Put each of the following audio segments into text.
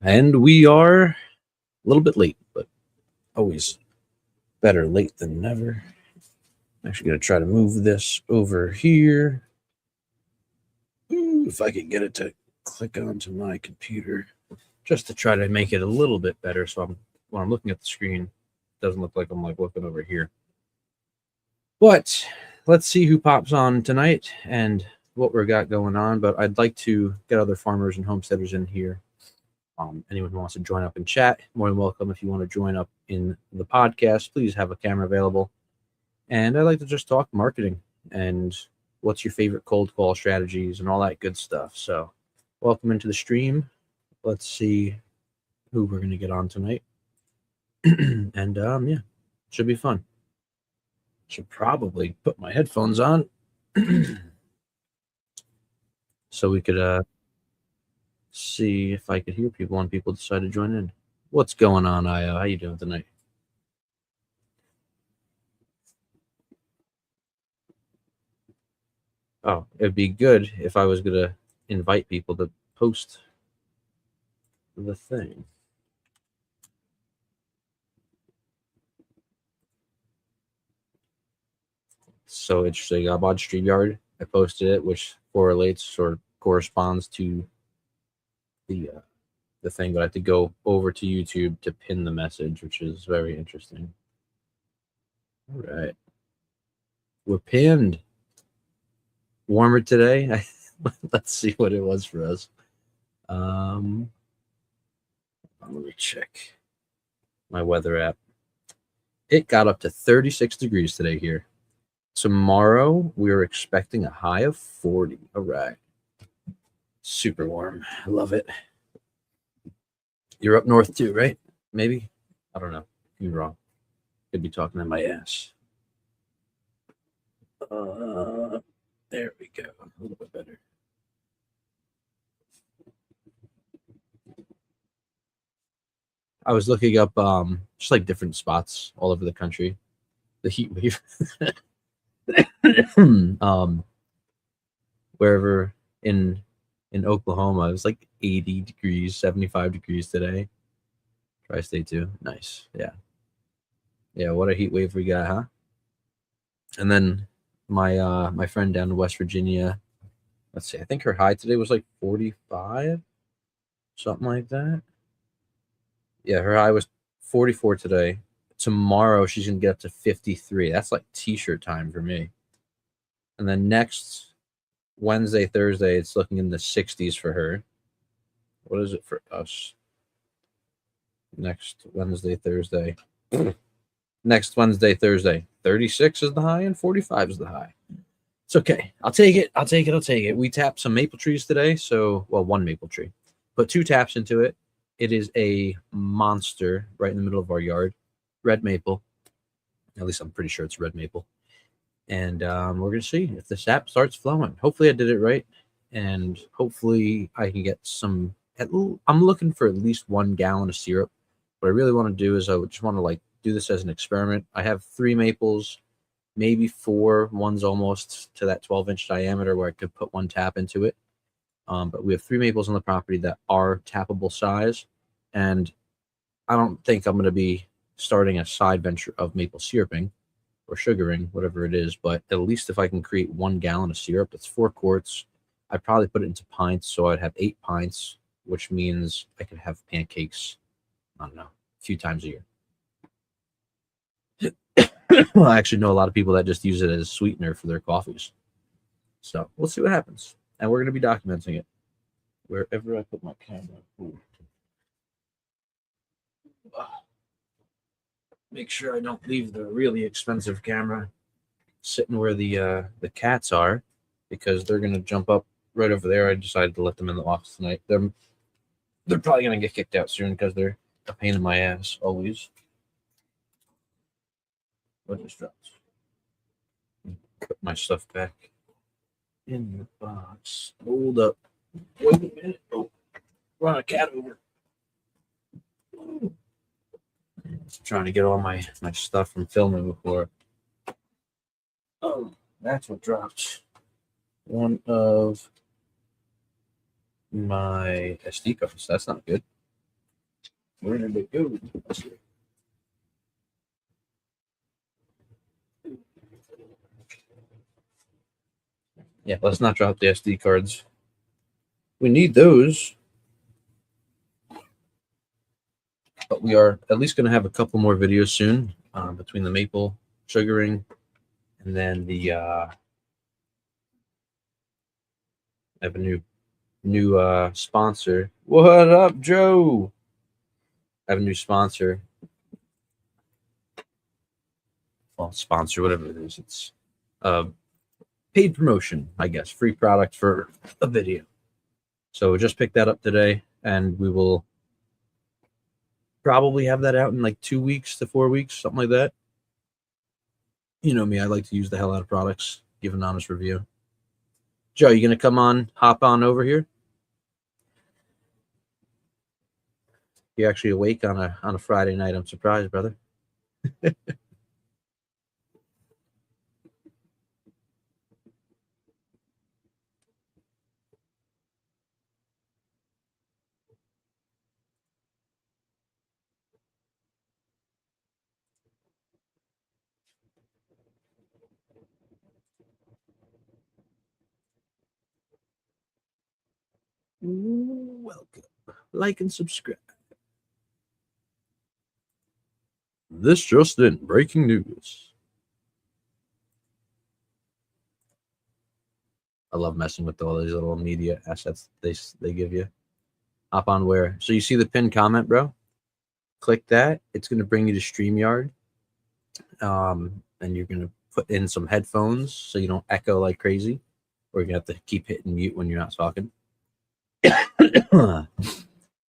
And we are a little bit late, but always better late than never. I'm actually going to try to move this over here. Ooh, if I can get it to click onto my computer, just to try to make it a little bit better. So when I'm looking at the screen, it doesn't look like I'm like looking over here. But let's see who pops on tonight and what we got going on. But I'd like to get other farmers and homesteaders in here. Anyone who wants to join up and chat, more than welcome. If you want to join up in the podcast, please have a camera available. And I'd like to just talk marketing and what's your favorite cold call strategies and all that good stuff. So, welcome into the stream. Let's see who we're going to get on tonight. And yeah, should be fun. Should probably put my headphones on so we could see if I could hear people and people decide to join in. What's going on, Io? How you doing tonight? Oh, it'd be good if I was gonna invite people to post the thing. So interesting. I'm on StreamYard. I posted it, which correlates or corresponds to the thing, but I have to go over to YouTube to pin the message, which is very interesting. All right. We're pinned. Warmer today. Let's see what it was for us. Let me check my weather app. It got up to 36 degrees today here. Tomorrow, we're expecting a high of 40. All right. Super warm. I love it. You're up north too, right? Maybe? I don't know. You're wrong. Could be talking in my ass. There we go. A little bit better. I was looking up just like different spots all over the country. The heat wave. Wherever in Oklahoma, it was like 80 degrees, 75 degrees today. Tri-state too. Nice. Yeah. Yeah, what a heat wave we got, huh? And then my friend down in West Virginia, let's see, I think her high today was like 45, something like that. Yeah, her high was 44 today. Tomorrow she's gonna get up to 53. That's like t-shirt time for me. And then next Wednesday, Thursday, it's looking in the 60s for her. What is it for us? Next Wednesday, Thursday. Next Wednesday, Thursday. 36 is the high and 45 is the high. It's okay. I'll take it. I'll take it. We tapped some maple trees today. So, well, one maple tree. Put 2 taps into it. It is a monster right in the middle of our yard. Red maple. At least I'm pretty sure it's red maple. And we're going to see if the sap starts flowing. Hopefully I did it right. And hopefully I can get some. I'm looking for at least 1 gallon of syrup. What I really want to do is I just want to like do this as an experiment. I have 3 maples, maybe 4. One's almost to that 12-inch diameter where I could put 1 tap into it. But we have 3 maples on the property that are tappable size. And I don't think I'm going to be starting a side venture of maple syruping or sugaring, whatever it is. But at least if I can create 1 gallon of syrup, that's 4 quarts. I'd probably put it into pints. So I'd have 8 pints, which means I could have pancakes, I don't know, a few times a year. Well, I actually know a lot of people that just use it as sweetener for their coffees. So we'll see what happens. And we're going to be documenting it wherever I put my camera. Ooh. Make sure I don't leave the really expensive camera sitting where the cats are, because they're going to jump up right over there. I decided to let them in the office tonight. They're probably going to get kicked out soon because they're a pain in my ass always. What just dropped? Put my stuff back in the box. Hold up. Wait a minute. Oh, run a cat over. Trying to get all my stuff from filming before. Oh, that's what dropped. One of my SD cards. That's not good. Where did it go? Yeah, let's not drop the SD cards. We need those. But we are at least going to have a couple more videos soon between the maple sugaring and then the I have a new sponsor. What up, Joe? I have a new sponsor. Well, sponsor, whatever it is. It's paid promotion, I guess, free product for a video. So just picked that up today, and we will probably have that out in like 2 weeks to 4 weeks, something like that. You know me, I like to use the hell out of products, give an honest review. Joe, you gonna hop on over here? You're actually awake on a Friday night. I'm surprised, brother. Welcome. Like and subscribe. This just in, breaking news. I love messing with all these little media assets they give you. Hop on where? So you see the pinned comment, bro? Click that. It's going to bring you to StreamYard. And you're going to put in some headphones so you don't echo like crazy. Or you're going to have to keep hitting mute when you're not talking.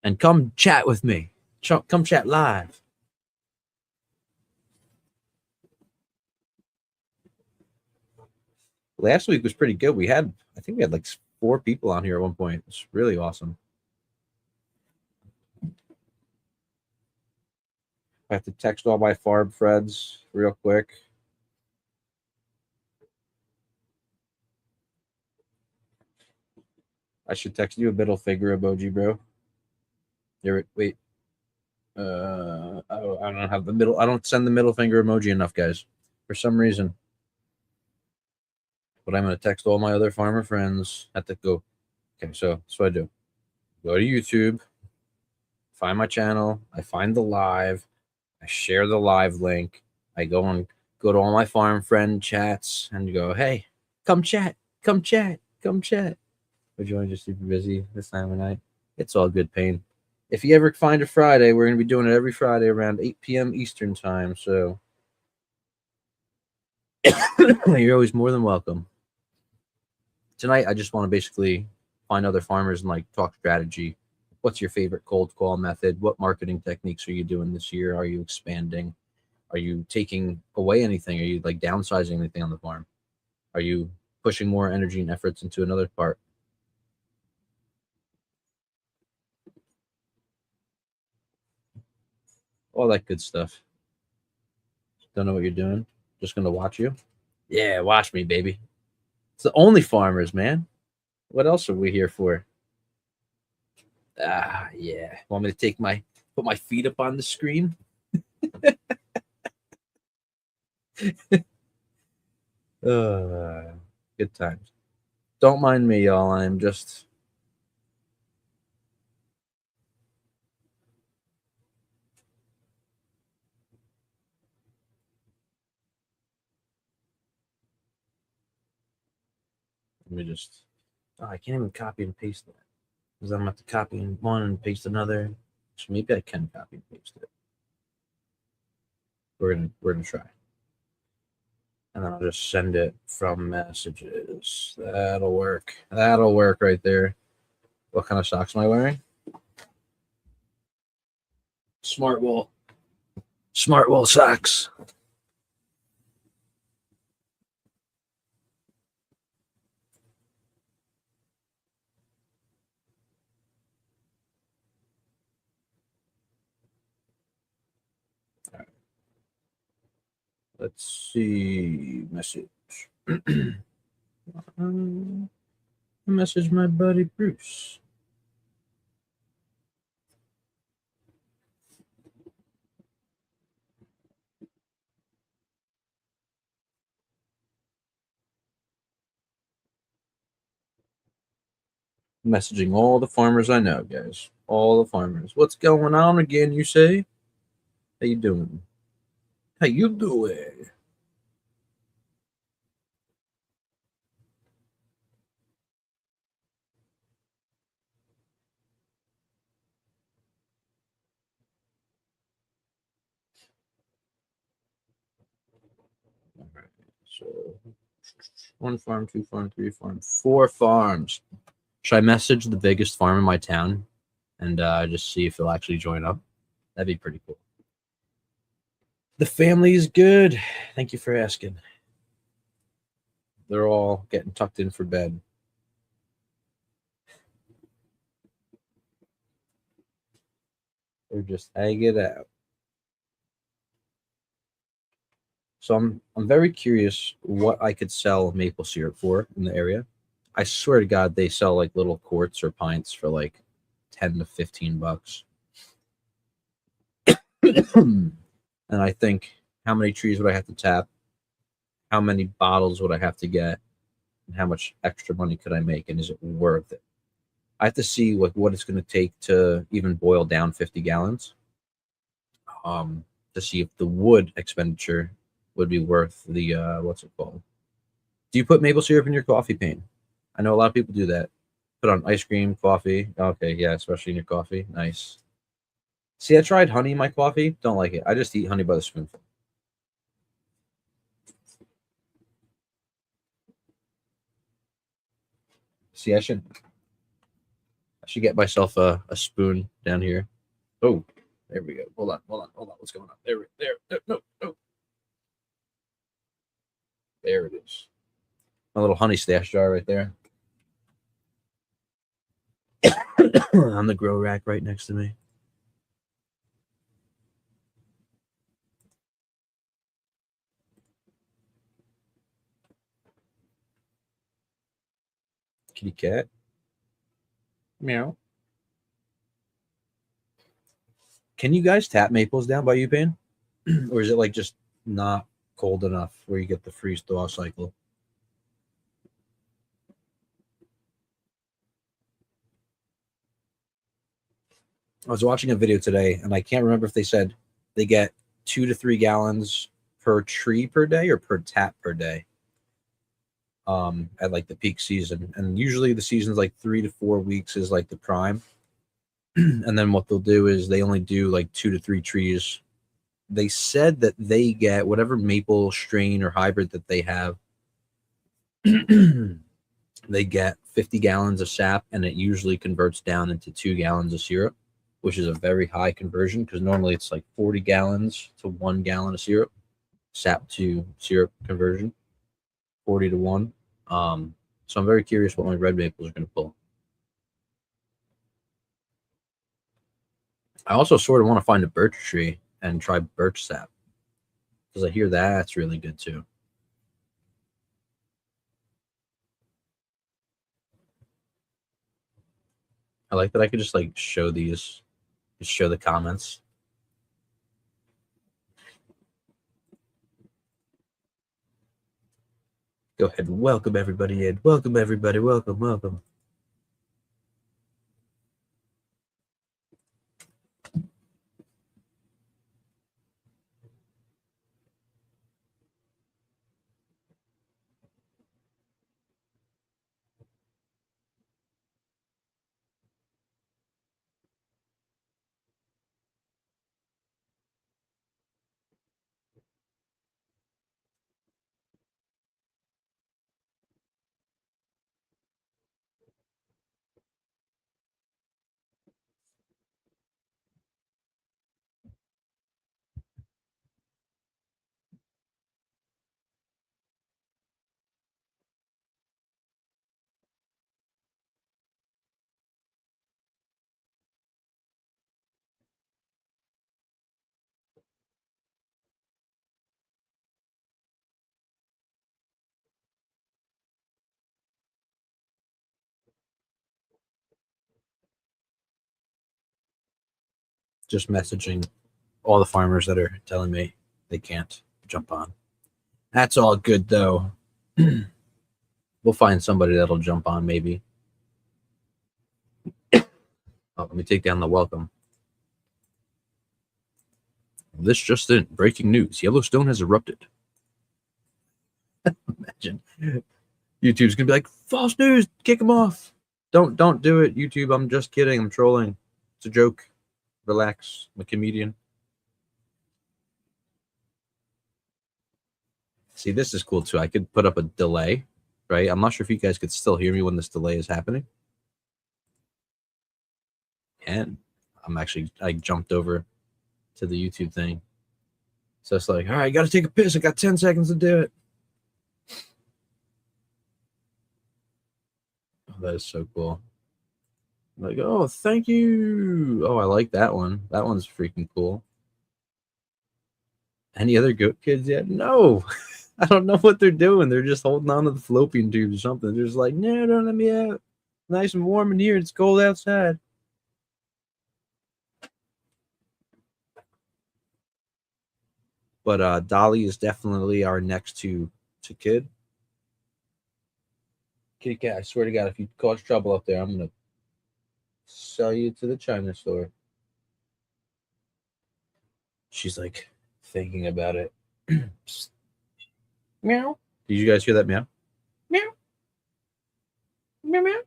And come chat with me. Come chat live. Last week was pretty good. I think we had like 4 people on here at one point. It's really awesome. I have to text all my farm friends real quick. I should text you a middle finger emoji, bro. Here, wait. I don't have the middle. I don't send the middle finger emoji enough, guys, for some reason. But I'm gonna text all my other farmer friends. Have to go. Okay, so that's what I do. Go to YouTube, find my channel. I find the live. I share the live link. I go to all my farm friend chats and go, hey, come chat, come chat, come chat. Would you want to just super busy this time of night? It's all good, Pain. If you ever find a Friday, we're going to be doing it every Friday around 8 p.m. Eastern time. So you're always more than welcome. Tonight, I just want to basically find other farmers and like talk strategy. What's your favorite cold call method? What marketing techniques are you doing this year? Are you expanding? Are you taking away anything? Are you like downsizing anything on the farm? Are you pushing more energy and efforts into another part? All that good stuff. Don't know what you're doing. Just gonna watch you. Yeah, watch me, baby. It's the only farmers, man. What else are we here for? Ah, yeah. Want me to put my feet up on the screen? Good times. Don't mind me, y'all. I'm just let me just I can't even copy and paste that. Because I'm gonna have to copy one and paste another. So maybe I can copy and paste it. We're gonna try. And then I'll just send it from messages. That'll work. That'll work right there. What kind of socks am I wearing? Smart wool. Smart wool socks. Let's see. Message. Message my buddy Bruce. Messaging all the farmers I know, guys. All the farmers. What's going on again, you say? How you doing? How you doing? All right. So 1 farm, 2 farm, 3 farm, 4 farms. Should I message the biggest farm in my town and just see if he'll actually join up? That'd be pretty cool. The family is good. Thank you for asking. They're all getting tucked in for bed. They're just hanging out. So I'm very curious what I could sell maple syrup for in the area. I swear to God, they sell like little quarts or pints for like 10 to 15 bucks. And I think, how many trees would I have to tap? How many bottles would I have to get? And how much extra money could I make? And is it worth it? I have to see what it's going to take to even boil down 50 gallons. To see if the wood expenditure would be worth the what's it called? Do you put maple syrup in your coffee Payne? I know a lot of people do that. Put on ice cream, coffee. Okay, yeah, especially in your coffee. Nice. See, I tried honey in my coffee. Don't like it. I just eat honey by the spoonful. See, I should get myself a spoon down here. Oh, there we go. Hold on. What's going on? There. No. There it is. My little honey stash jar right there. On the grow rack right next to me. Kitty cat. Meow. Can you guys tap maples down by you, Payne? Or is it like just not cold enough where you get the freeze thaw cycle? I was watching a video today and I can't remember if they said they get 2 to 3 gallons per tree per day or per tap per day at like the peak season. And usually the season's like 3 to 4 weeks is like the prime. And then what they'll do is they only do like 2 to 3 trees. They said that they get whatever maple strain or hybrid that they have. They get 50 gallons of sap and it usually converts down into 2 gallons of syrup, which is a very high conversion because normally it's like 40 gallons to 1 gallon of syrup. Sap to syrup conversion, 40 to 1. So I'm very curious what my red maples are going to pull. I also sort of want to find a birch tree and try birch sap because I hear that's really good too. I like that I could just like show these, just show the comments. Go ahead and welcome everybody in. Welcome everybody. Welcome. Just messaging all the farmers that are telling me they can't jump on. That's all good though. We'll find somebody that'll jump on maybe. Oh, let me take down the welcome. This just in. Breaking news. Yellowstone has erupted. Imagine. YouTube's going to be like, false news. Kick him off. Don't do it, YouTube. I'm just kidding. I'm trolling. It's a joke. Relax. I'm a comedian. See, this is cool too. I could put up a delay, right? I'm not sure if you guys could still hear me when this delay is happening. And I jumped over to the YouTube thing. So it's like, all right, I got to take a piss. I got 10 seconds to do it. Oh, that is so cool. I'm like, oh, thank you. Oh, I like that one. That one's freaking cool. Any other goat kids yet? No. I don't know what they're doing. They're just holding on to the fallopian tubes or something. They're just like, no, don't let me out. Nice and warm in here. It's cold outside. But Dolly is definitely our next to kid. Kitty cat, I swear to God, if you cause trouble up there, I'm gonna sell you to the China store. She's like thinking about it. Meow. Did you guys hear that meow? Meow. Meow meow.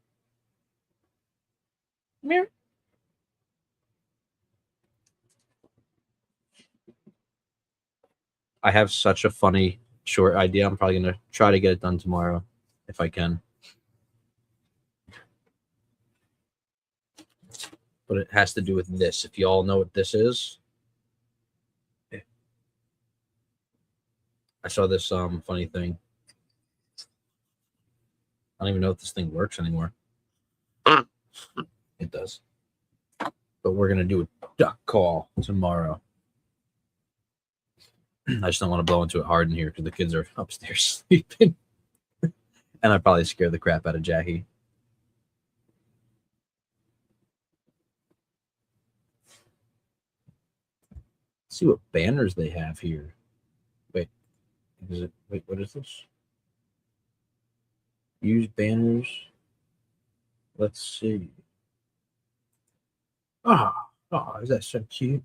Meow. I have such a funny short idea. I'm probably gonna try to get it done tomorrow if I can. But it has to do with this. If you all know what this is. I saw this funny thing. I don't even know if this thing works anymore. It does. But we're gonna do a duck call tomorrow. I just don't want to blow into it hard in here because the kids are upstairs sleeping. And I probably scare the crap out of Jackie. Let's see what banners they have here. Wait, what is this? Use banners. Let's see. Oh, is that so cute?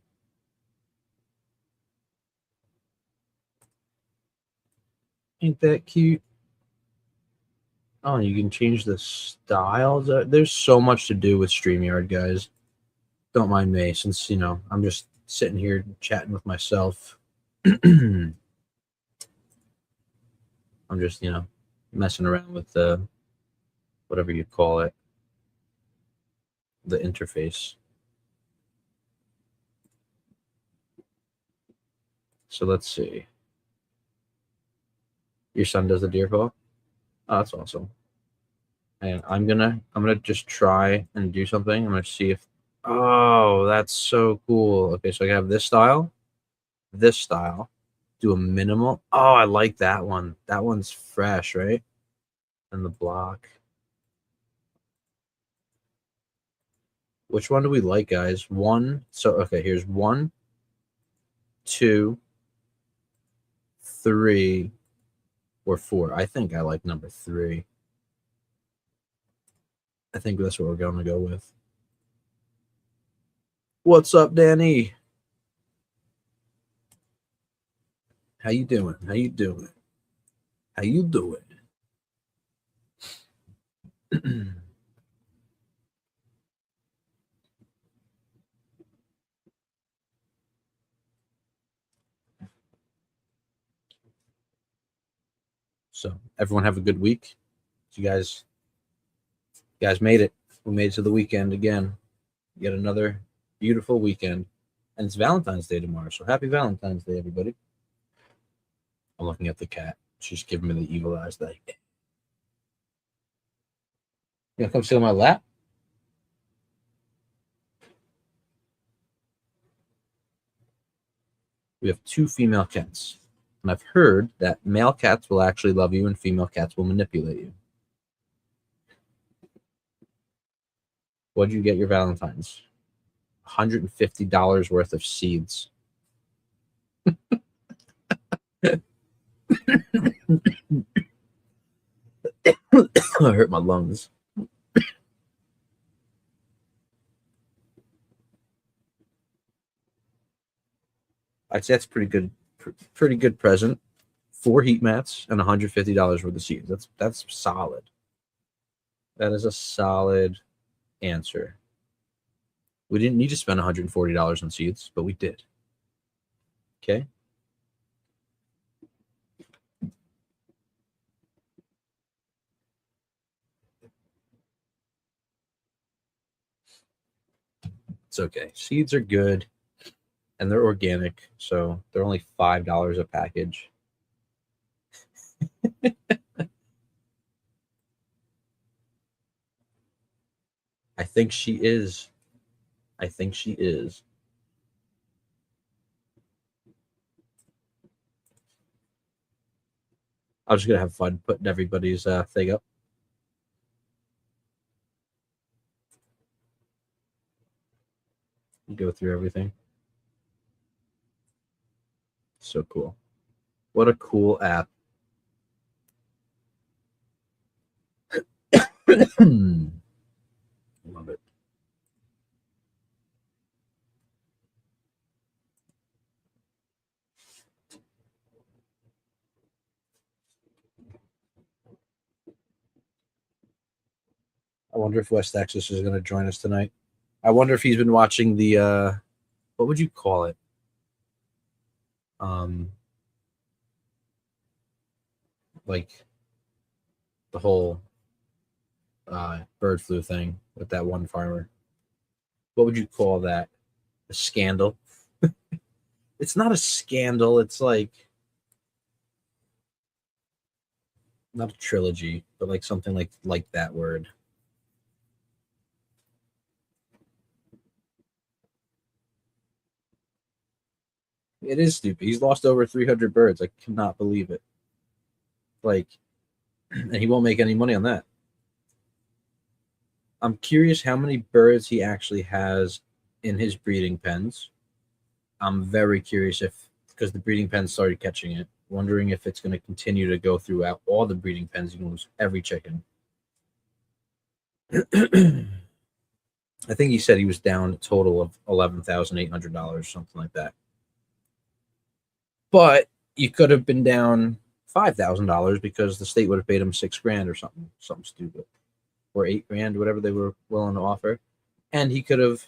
Ain't that cute? Oh, you can change the styles. There's so much to do with StreamYard, guys. Don't mind me, since I'm just sitting here chatting with myself. I'm just messing around with the whatever you call it, the interface. So let's see. Your son does the deer call? Oh, that's awesome. And I'm gonna just try and do something. I'm gonna see if oh, that's so cool. Okay, so I have this style, do a minimal. Oh, I like that one. That one's fresh, right? And the block. Which one do we like, guys? One. So okay, here's 1, 2, 3, or 4. I think I like number 3. I think that's what we're going to go with. What's up, Danny? How you doing? How you doing? How you doing? So everyone have a good week. You guys made it. We made it to the weekend again. Yet another beautiful weekend. And it's Valentine's Day tomorrow. So happy Valentine's Day, everybody. I'm looking at the cat. She's giving me the evil eyes. Like, you gonna come sit on my lap? We have 2 female cats. And I've heard that male cats will actually love you and female cats will manipulate you. What'd you get your Valentine's? $150 worth of seeds. I hurt my lungs. I'd say that's pretty good, pretty good present. 4 heat mats and $150 worth of seeds. That's solid. That is a solid answer. We didn't need to spend $140 on seeds, but we did. Okay. It's okay. Seeds are good and they're organic, so they're only $5 a package. I think she is. I think she is. I'm just gonna have fun putting everybody's thing up. Go through everything. So cool. What a cool app. Love it. I wonder if West Texas is going to join us tonight. I wonder if he's been watching the what would you call it? Um, like the whole bird flu thing with that one farmer. What would you call that? A scandal? It's not a scandal. It's like not a trilogy, but like something like that word. It is stupid. He's lost over 300 birds. I cannot believe it. Like, and he won't make any money on that. I'm curious how many birds he actually has in his breeding pens. I'm very curious if because the breeding pens started catching it, wondering if it's going to continue to go throughout all the breeding pens. You lose every chicken. I think he said he was down a total of $11,800, something like that. But you could have been down $5,000 because the state would have paid him $6,000 or something stupid, or $8,000, whatever they were willing to offer, and he could have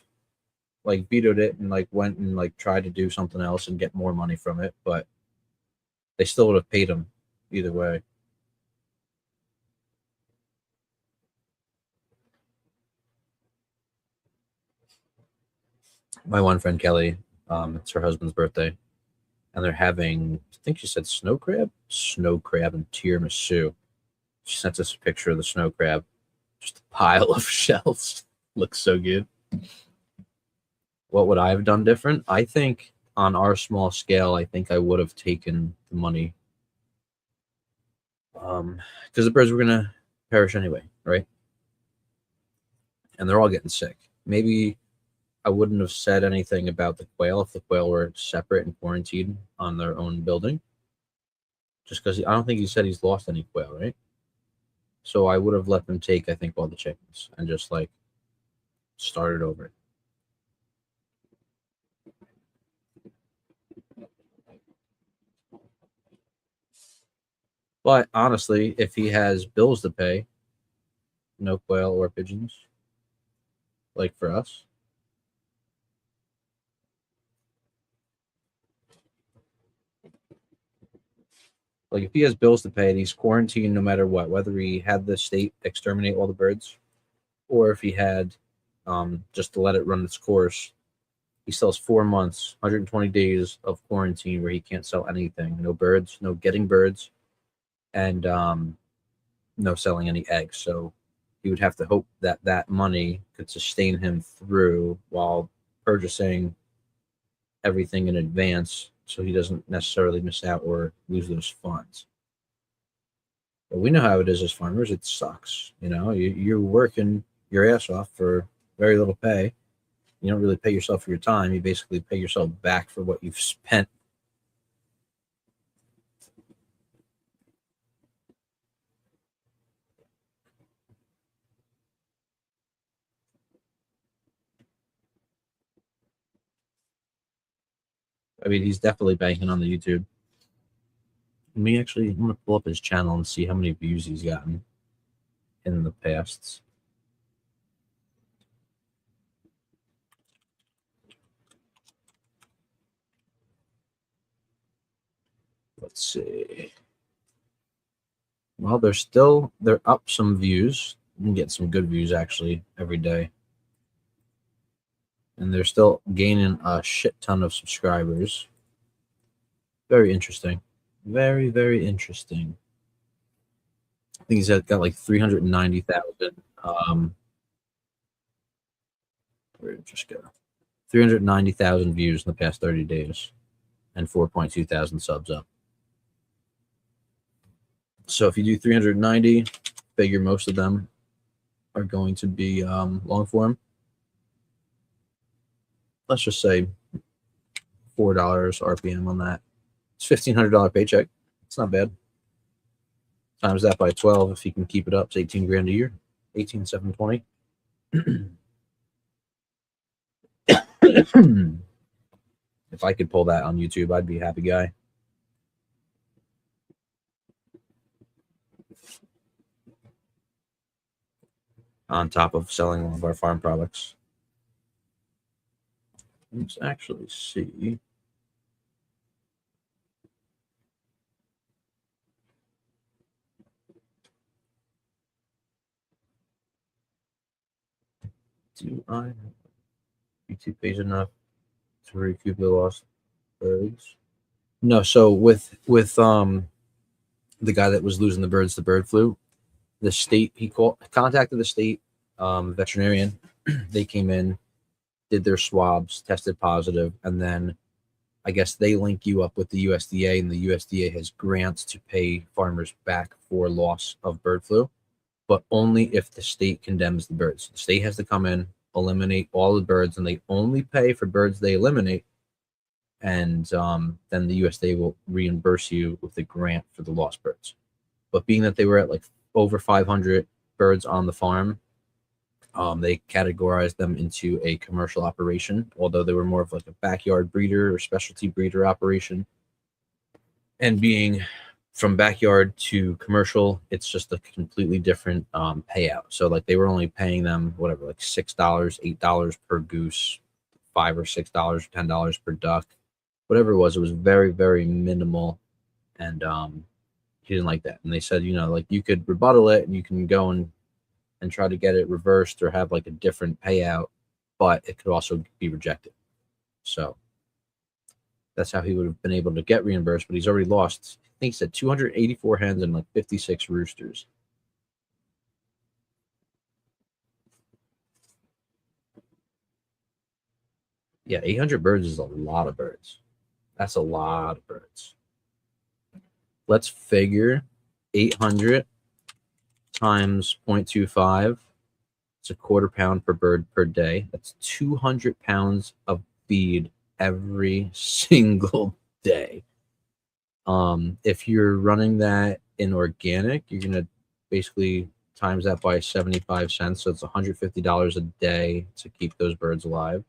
like vetoed it and like went and like tried to do something else and get more money from it, but they still would have paid him either way. My one friend Kelly, it's her husband's birthday, and they're having, I think she said snow crab and tiramisu. She sent us a picture of the snow crab, just a pile of shells. Looks so good. What would I have done different? I think on our small scale, I think I would have taken the money, because the birds were gonna perish anyway, right? And they're all getting sick. Maybe I wouldn't have said anything about the quail if the quail were separate and quarantined on their own building. Just because I don't think he said he's lost any quail, right? So I would have let them take, I think, all the chickens and just like started over. But honestly, if he has bills to pay, no quail or pigeons, like for us, like if he has bills to pay and he's quarantined no matter what, whether he had the state exterminate all the birds or if he had just to let it run its course, he still has 4 months, 120 days of quarantine where he can't sell anything. No birds, no getting birds, and no selling any eggs. So he would have to hope that that money could sustain him through while purchasing everything in advance so he doesn't necessarily miss out or lose those funds. But we know how it is as farmers. It sucks. You're working your ass off for very little pay. You don't really pay yourself for your time. You basically pay yourself back for what you've spent. I mean, he's definitely banking on the YouTube. I'm going to pull up his channel and see how many views he's gotten in the past. Let's see. Well, they're up some views. You can get some good views actually every day. And they're still gaining a shit ton of subscribers. Very interesting. Very, very interesting. I think he's got like 390,000. Where did it just go? 390,000 views in the past 30 days and 4.2 thousand subs up. So if you do 390, figure most of them are going to be long form. Let's just say $4 RPM on that. It's $1,500 paycheck. It's not bad. Times that by 12, if you can keep it up, it's 18 grand a year. 18,720. If I could pull that on YouTube, I'd be a happy guy. On top of selling one of our farm products. Let's actually see. Do I have YouTube page enough to recoup the lost birds? No. So with the guy that was losing the birds, the bird flu, the state, he contacted the state veterinarian. They came in, did their swabs, tested positive, and then I guess they link you up with the USDA, and the USDA has grants to pay farmers back for loss of bird flu, but only if the state condemns the birds. The state has to come in, eliminate all the birds, and they only pay for birds they eliminate, and then the USDA will reimburse you with the grant for the lost birds. But being that they were at like over 500 birds on the farm, they categorized them into a commercial operation, although they were more of like a backyard breeder or specialty breeder operation. And being from backyard to commercial, it's just a completely different payout. So like they were only paying them whatever, like $6, $8 per goose, $5 or $6, $10 per duck, whatever it was. It was very, very minimal, and he didn't like that. And they said, like you could rebuttal it and you can go and try to get it reversed or have like a different payout, but it could also be rejected. So that's how he would have been able to get reimbursed, but he's already lost, I think he said 284 hens and like 56 roosters. Yeah, 800 birds is a lot of birds. That's a lot of birds. Let's figure 800 times 0.25. It's a quarter pound per bird per day. That's 200 pounds of feed every single day. If you're running that in organic, you're going to basically times that by 75 cents. So it's $150 a day to keep those birds alive.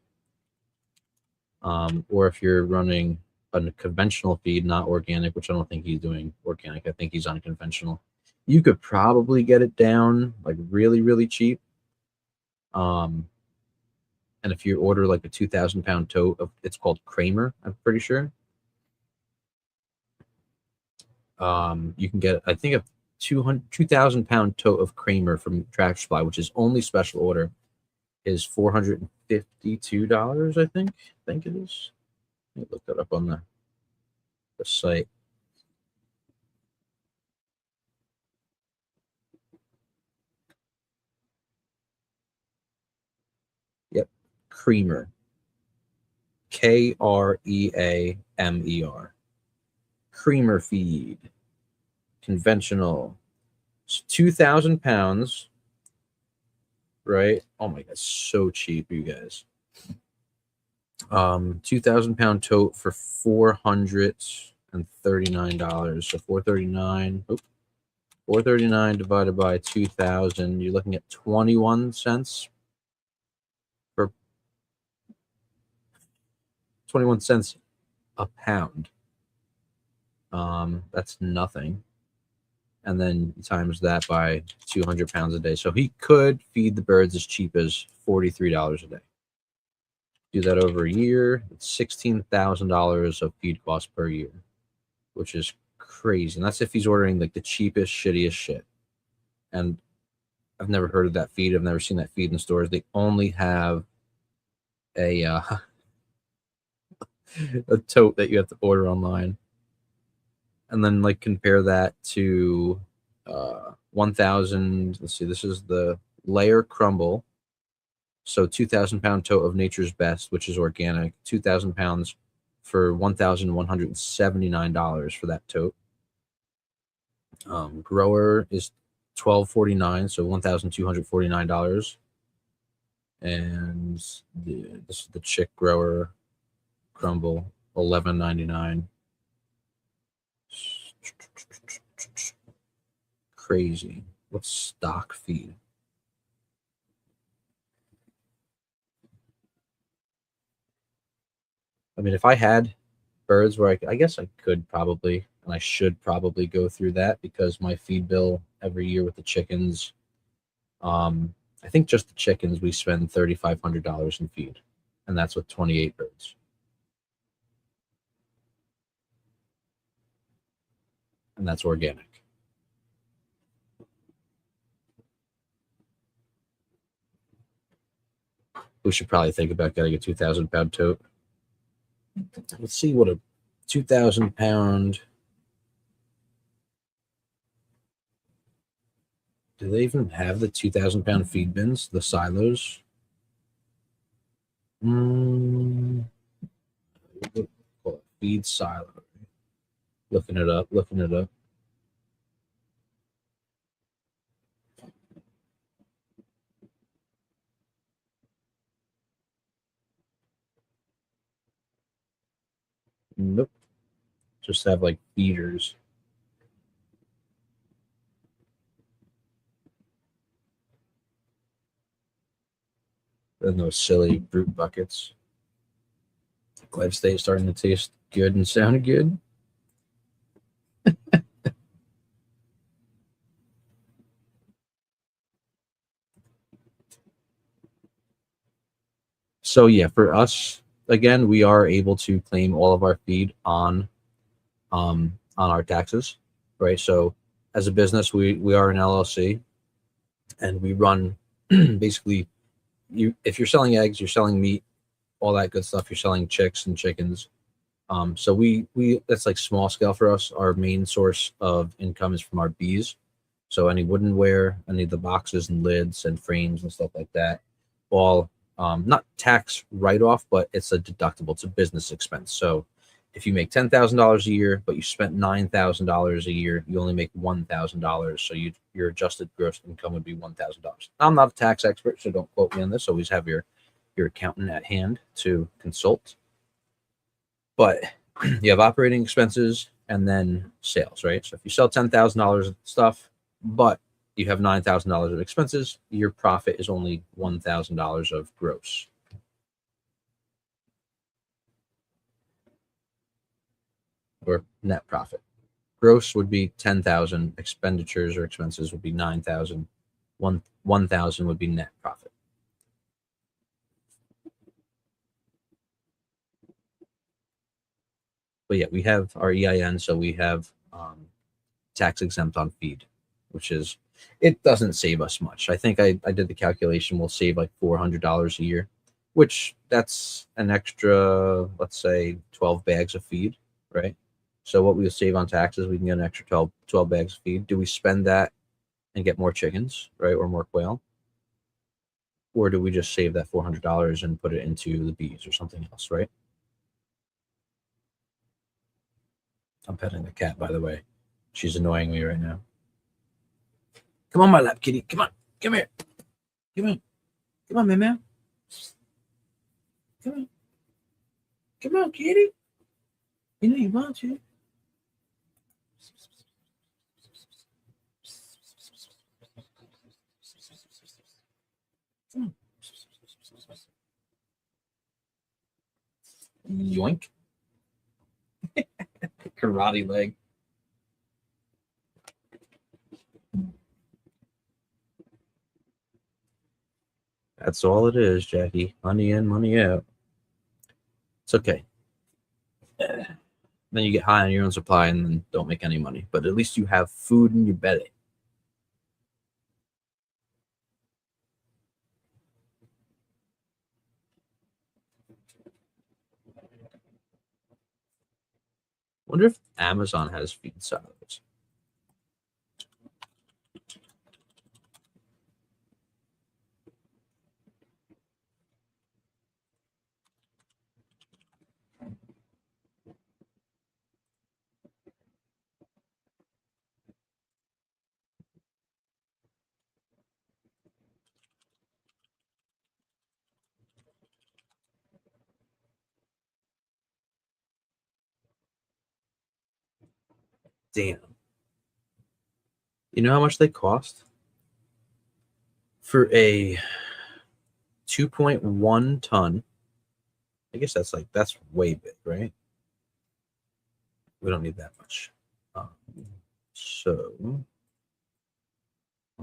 Or if you're running a conventional feed, not organic, which I don't think he's doing organic. I think he's unconventional. You could probably get it down like really, really cheap. And if you order like a 2,000 pound tote of, it's called Kramer, I'm pretty sure. You can get, I think, a 2,000 pound tote of Kramer from Tractor Supply, which is only special order, is $452. I think it is. Let me look that up on the site. Yep, Kramer. Kreamer. Kramer feed. Conventional. It's 2,000 pounds. Right? Oh my god, so cheap, you guys. 2,000 pound tote for $439. So 439. 439 divided by 2,000. You're looking at 21 cents per 21 cents a pound. That's nothing. And then times that by 200 pounds a day. So he could feed the birds as cheap as $43 a day. Do that over a year, it's $16,000 of feed costs per year, which is crazy. And that's if he's ordering like the cheapest, shittiest shit. And I've never heard of that feed. I've never seen that feed in stores. They only have a a tote that you have to order online. And then like compare that to 1,000. Let's see, this is the layer crumble. So 2,000-pound tote of Nature's Best, which is organic, 2,000 pounds for $1,179 for that tote. Grower is $1,249, so $1,249. And this is the chick grower crumble, $11.99. Crazy. What's stock feed? I mean, if I had birds where I guess I could probably, and I should probably go through that because my feed bill every year with the chickens, I think just the chickens, we spend $3,500 in feed, and that's with 28 birds. And that's organic. We should probably think about getting a 2,000-pound tote. Let's see what a 2,000-pound. Do they even have the 2,000-pound feed bins, the silos? Feed silo. Looking it up. Nope. Just have like feeders. And those silly brute buckets. Glyphosate starting to taste good and sound good. So yeah, for us, again, we are able to claim all of our feed on our taxes, right? So as a business, we are an LLC, and we run basically if you're selling eggs, you're selling meat, all that good stuff. You're selling chicks and chickens. So we that's like small scale for us. Our main source of income is from our bees. So any woodenware, any of the boxes and lids and frames and stuff like that, all not tax write off, but it's a deductible. It's a business expense. So if you make $10,000 a year, but you spent $9,000 a year, you only make $1,000. So your adjusted gross income would be $1,000. I'm not a tax expert, so don't quote me on this. Always have your accountant at hand to consult. But you have operating expenses and then sales, right? So if you sell $10,000 of stuff, but you have $9,000 of expenses, your profit is only $1,000 of gross. Or net profit. Gross would be 10,000, expenditures or expenses would be 9,000. 1,000 would be net profit. But yeah, we have our EIN, so we have tax exempt on feed, which is, it doesn't save us much. I think I did the calculation, we'll save like $400 a year, which that's an extra, let's say 12 bags of feed, right? So what we save on taxes, we can get an extra 12 bags of feed. Do we spend that and get more chickens, right? Or more quail? Or do we just save that $400 and put it into the bees or something else, right? I'm petting the cat, by the way. She's annoying me right now. Come on, my lap kitty. Come on. Come here. Come on. Come on, man. Come on. Come on, kitty. You know you want to. Come on. Yoink. Karate leg. That's all it is, Jackie. Money in, money out. It's okay. Then you get high on your own supply and then don't make any money. But at least you have food in your belly. Wonder if Amazon has feed silos. Damn. You know how much they cost? For a 2.1 ton. I guess that's way big, right? We don't need that much. So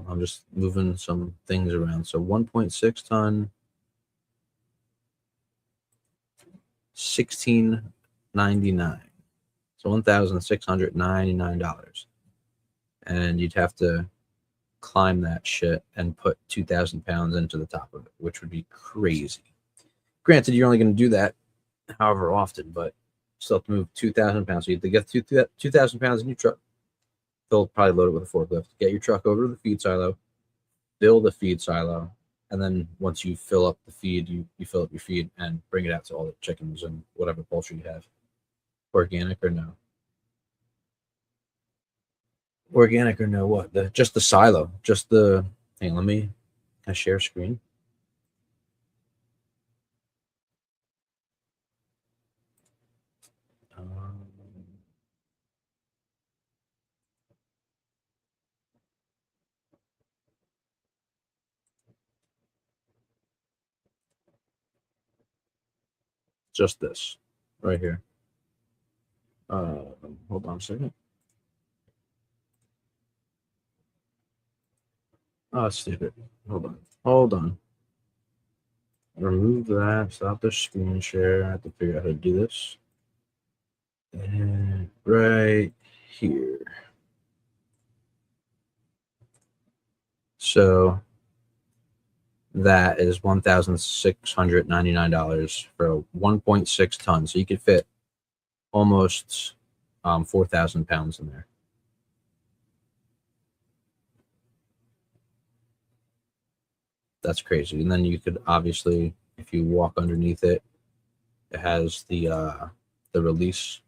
I'm just moving some things around. So 1.6 ton, $16.99. So $1,699. And you'd have to climb that shit and put 2,000 pounds into the top of it, which would be crazy. Granted, you're only going to do that however often, but you still have to move 2,000 pounds. So you have to get 2,000 pounds in your truck. They'll probably load it with a forklift. Get your truck over to the feed silo, fill the feed silo, and then once you fill up the feed, you fill up your feed and bring it out to all the chickens and whatever poultry you have. Organic or no? Organic or no what? Just the silo. Just the hang on, can I share screen? Just this right here. Hold on a second. Oh, stupid. Hold on. Remove that. Stop the screen share. I have to figure out how to do this. And right here. So that is $1,699 for a 1.6 ton. So you could fit almost 4,000 pounds in there. That's crazy. And then you could obviously, if you walk underneath it, it has the release.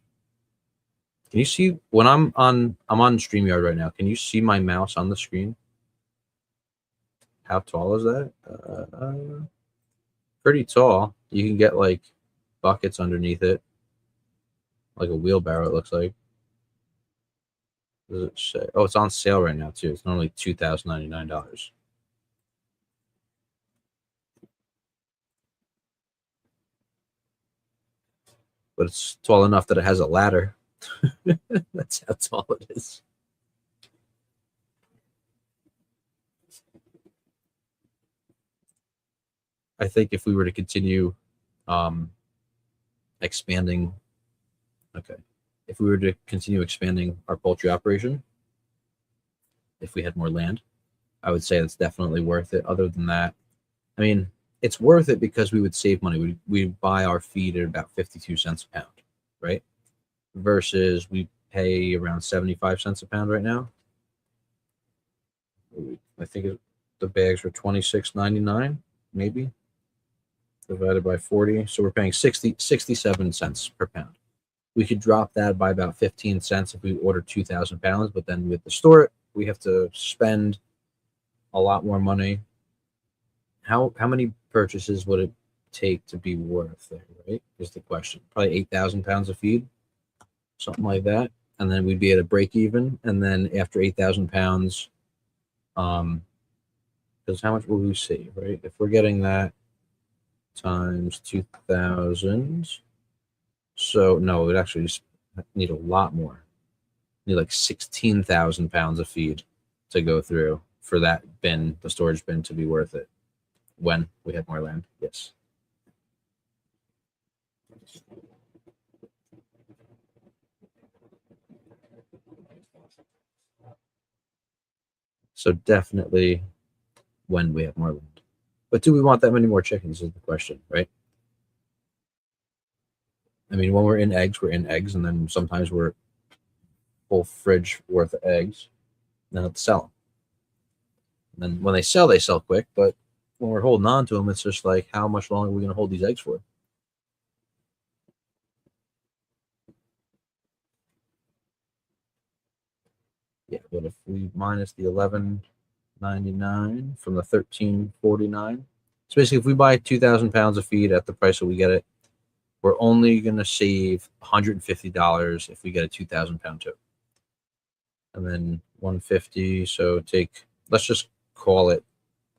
Can you see when I'm on StreamYard right now? Can you see my mouse on the screen? How tall is that? Pretty tall. You can get like buckets underneath it, like a wheelbarrow. It looks like. Does it say? Oh, it's on sale right now too. It's normally $2,099. But it's tall enough that it has a ladder. That's how tall it is. I think if we were to continue expanding, if we were to continue expanding our poultry operation, if we had more land, I would say it's definitely worth it. Other than that, I mean, it's worth it because we would save money. We buy our feed at about 52 cents a pound, right? Versus we pay around 75 cents a pound right now. I think the bags were $26.99, maybe, divided by 40. So we're paying 67 cents per pound. We could drop that by about 15 cents if we order 2,000 pounds, but then with the store it, we have to spend a lot more money. How many purchases would it take to be worth it, right? Is the question. Probably 8,000 pounds of feed, something like that. And then we'd be at a break even. And then after 8,000 pounds, because how much will we save, right? If we're getting that times 2,000, so no, it actually Need a lot more. Need like 16,000 pounds of feed to go through for that bin, the storage bin, to be worth it. When we have more land, yes. So definitely when we have more land. But do we want that many more chickens is the question, right? I mean, when we're in eggs, and then sometimes we're full fridge worth of eggs. Then have to sell them. And then when they sell quick. But when we're holding on to them, it's just like, how much longer are we going to hold these eggs for? Yeah, but if we minus the 11.99 from the 13.49, so basically, if we buy 2,000 pounds of feed at the price that we get it, we're only going to save $150 if we get a 2,000 pound tote. And then 150. So let's just call it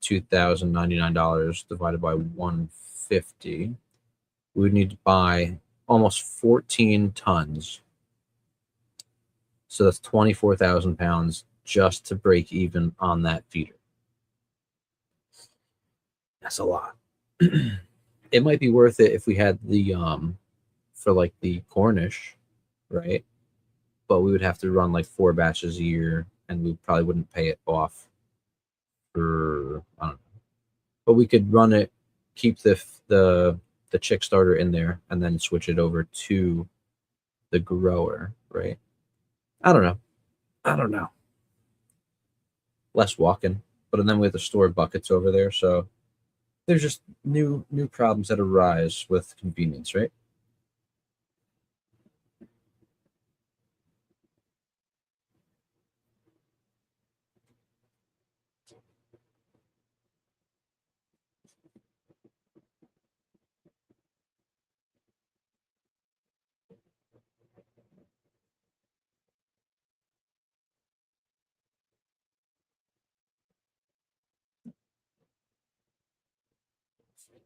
$2,099 divided by 150. We would need to buy almost 14 tons. So that's 24,000 pounds just to break even on that feeder. That's a lot. It might be worth it if we had the for like the Cornish, right? But we would have to run like 4 batches a year, and we probably wouldn't pay it off for, I don't know. But we could run it, keep the chick starter in there, and then switch it over to the grower, right? I don't know. I don't know. Less walking, but then we have to store buckets over there, so there's just new problems that arise with convenience, right?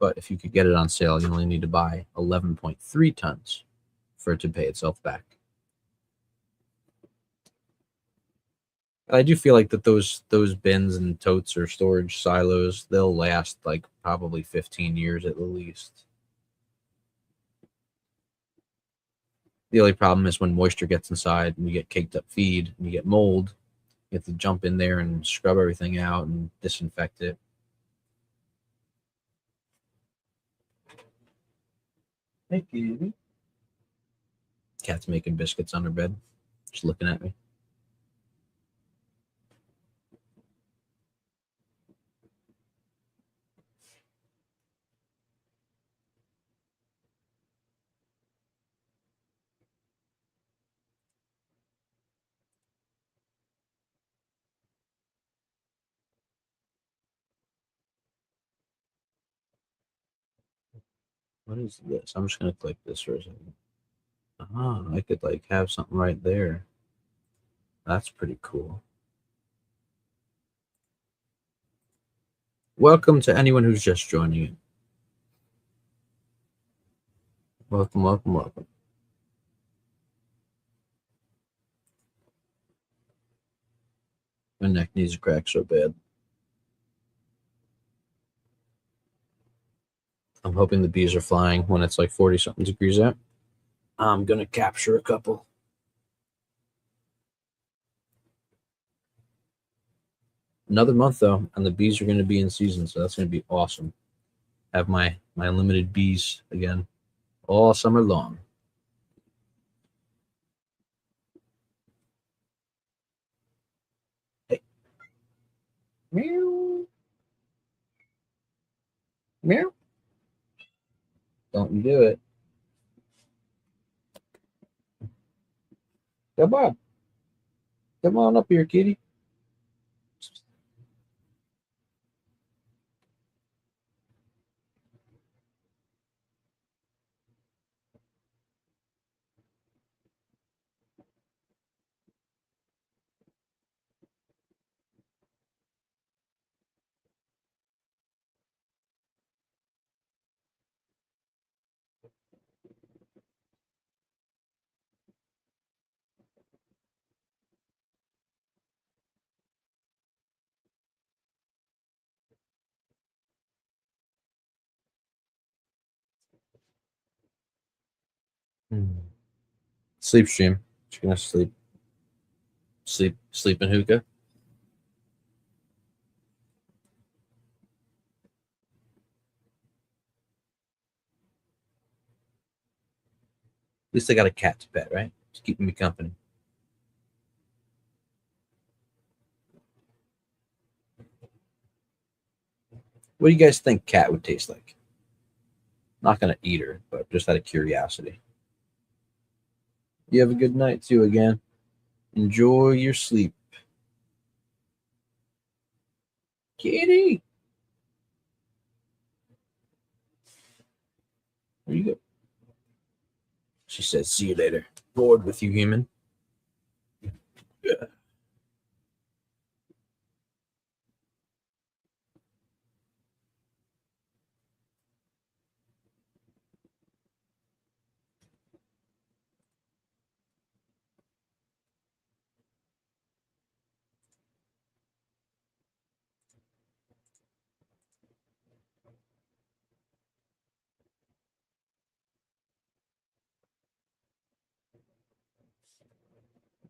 But if you could get it on sale, you only need to buy 11.3 tons for it to pay itself back. I do feel like that those bins and totes or storage silos, they'll last like probably 15 years at the least. The only problem is when moisture gets inside and you get caked up feed and you get mold, you have to jump in there and scrub everything out and disinfect it. Hey, kitty. Cat's making biscuits on her bed, just looking at me. What is this? I'm just gonna click this for a second. Ah, I could like have something right there. That's pretty cool. Welcome to anyone who's just joining in. Welcome, welcome, welcome. My neck needs a crack so bad. I'm hoping the bees are flying when it's like 40 something degrees out. I'm gonna capture a couple. Another month though, and the bees are gonna be in season, so that's gonna be awesome. Have my unlimited bees again all summer long. Hey, meow, meow. Don't you do it. Come on. Come on up here, kitty. Sleep stream. She's gonna sleep in hookah. At least I got a cat to pet, right? It's keeping me company. What do you guys think cat would taste like? Not gonna eat her, but just out of curiosity. You have a good night too again. Enjoy your sleep. Kitty. Where you go? She says, see you later. Bored with you, human. Yeah.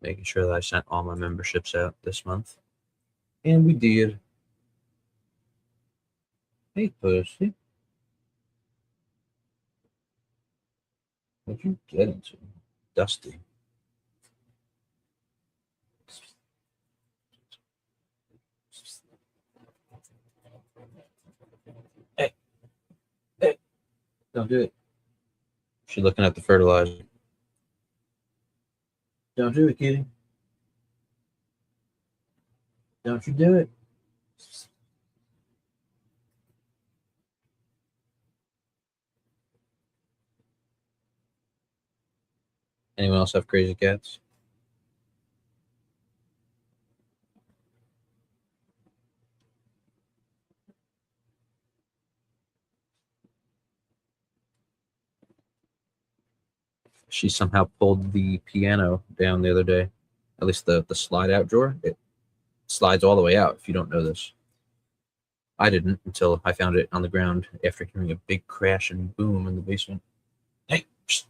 Making sure that I sent all my memberships out this month. And we did. Hey, pussy. What'd you get into? Dusty. Hey, hey. Don't do it. She's looking at the fertilizer. Don't do it, kitty. Don't you do it. Anyone else have crazy cats? She somehow pulled the piano down the other day. At least the slide out drawer. It slides all the way out if you don't know this. I didn't until I found it on the ground after hearing a big crash and boom in the basement. Hey, psst.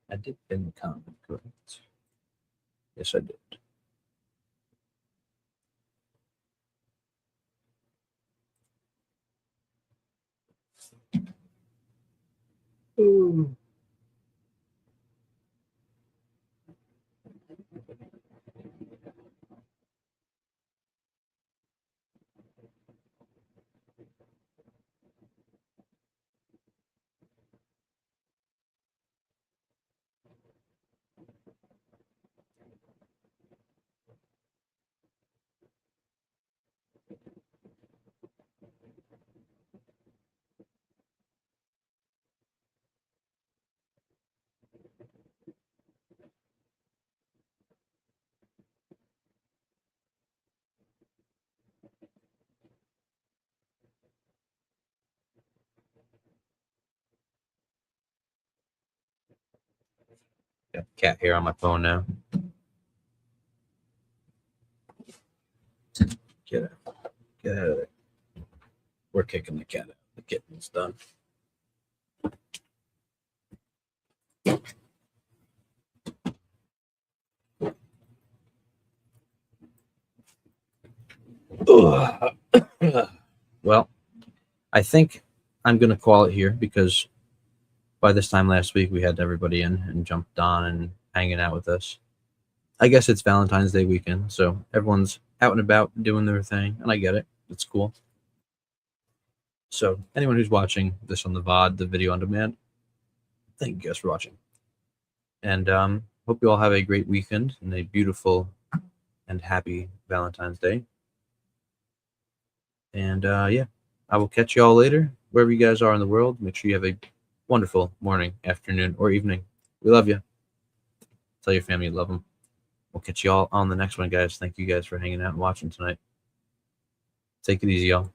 I did pin the comment, correct? Yes, I did. Ooh. Got cat hair on my phone now. Get out. Get out of there. We're kicking the cat out. The kitten's done. Well, I think I'm going to call it here because by this time last week we had everybody in and jumped on and hanging out with us. I guess it's Valentine's Day weekend, so everyone's out and about doing their thing, and I get it. It's cool. So anyone who's watching this on the VOD, the video on demand, thank you guys for watching. And hope you all have a great weekend and a beautiful and happy Valentine's Day. And yeah, I will catch you all later, wherever you guys are in the world. Make sure you have a wonderful morning, afternoon, or evening. We love you. Tell your family you love them. We'll catch you all on the next one, guys. Thank you guys for hanging out and watching tonight. Take it easy, y'all.